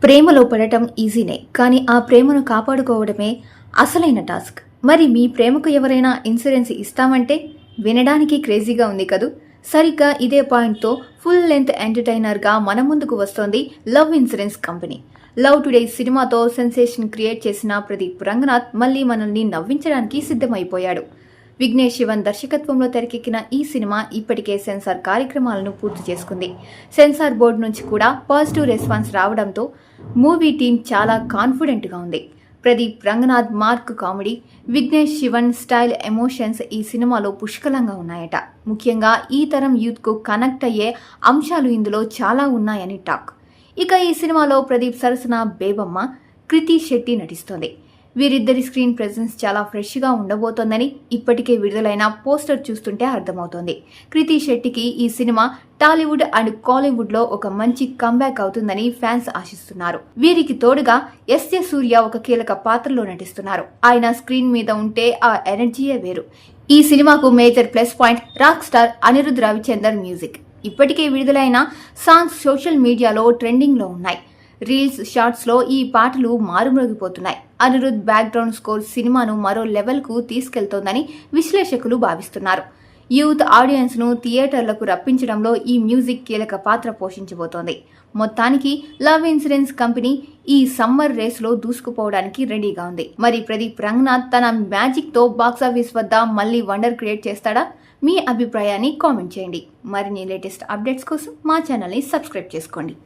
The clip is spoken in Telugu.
ప్రేమలో పడటం ఈజీనే, కానీ ఆ ప్రేమను కాపాడుకోవడమే అసలైన టాస్క్. మరి మీ ప్రేమకు ఎవరైనా ఇన్సూరెన్స్ ఇస్తామంటే వినడానికి క్రేజీగా ఉంది కదూ. సరిగ్గా ఇదే పాయింట్తో ఫుల్ లెంత్ ఎంటర్టైనర్గా మన ముందుకు వస్తోంది love insurance company. Love today సినిమాతో సెన్సేషన్ క్రియేట్ చేసిన ప్రదీప్ రంగనాథ్ మళ్ళీ మనల్ని నవ్వించడానికి సిద్ధమైపోయాడు. విఘ్నేష్ శివన్ దర్శకత్వంలో తెరకెక్కిన ఈ సినిమా ఇప్పటికే సెన్సార్ కార్యక్రమాలను పూర్తి చేసుకుంది. సెన్సార్ బోర్డు నుంచి కూడా పాజిటివ్ రెస్పాన్స్ రావడంతో మూవీ టీం చాలా కాన్ఫిడెంట్గా ఉంది. Pradeep Ranganath mark comedy, Vignesh Shivan style emotions ఈ సినిమాలో పుష్కలంగా ఉన్నాయట. ముఖ్యంగా ఈ తరం యూత్కు కనెక్ట్ అయ్యే అంశాలు ఇందులో చాలా ఉన్నాయని టాక్. ఇక ఈ సినిమాలో ప్రదీప్ సరసన బేబమ్మ, కృతి శెట్టి నటిస్తోంది. వీరిద్దరి స్క్రీన్ ప్రెజెన్స్ చాలా ఫ్రెష్గా ఉండబోతోందని ఇప్పటికే విడుదలైన పోస్టర్ చూస్తుంటే అర్థమవుతోంది. కృతి శెట్టికి ఈ సినిమా టాలీవుడ్ అండ్ కాలీవుడ్లో ఒక మంచి కంబ్యాక్ అవుతుందని ఫ్యాన్స్ ఆశిస్తున్నారు. వీరికి తోడుగా ఎస్.జె. సూర్య ఒక కీలక పాత్రలో నటిస్తున్నారు. ఆయన స్క్రీన్ మీద ఉంటే ఆ ఎనర్జీయే వేరు. ఈ సినిమాకు major plus point rock star Anirudh Ravichander music. ఇప్పటికే విడుదలైన సాంగ్స్ సోషల్ మీడియాలో ట్రెండింగ్లో ఉన్నాయి. రీల్స్, షార్ట్స్లో ఈ పాటలు మారుమ్రోగిపోతున్నాయి. అనిరుద్ బ్యాక్గ్రౌండ్ స్కోర్ సినిమాను మరో లెవెల్కు తీసుకెళ్తోందని విశ్లేషకులు భావిస్తున్నారు. యూత్ ఆడియన్స్ను థియేటర్లకు రప్పించడంలో ఈ మ్యూజిక్ కీలక పాత్ర పోషించబోతోంది. మొత్తానికి లవ్ ఇన్సూరెన్స్ కంపెనీ ఈ సమ్మర్ రేస్లో దూసుకుపోవడానికి రెడీగా ఉంది. మరి ప్రదీప్ రంగనాథ్ తన మ్యాజిక్తో బాక్సాఫీస్ వద్ద మళ్ళీ వండర్ క్రియేట్ చేస్తాడా? మీ అభిప్రాయాన్ని కామెంట్ చేయండి. మరిన్ని లేటెస్ట్ అప్డేట్స్ కోసం మా ఛానల్ని సబ్స్క్రైబ్ చేసుకోండి.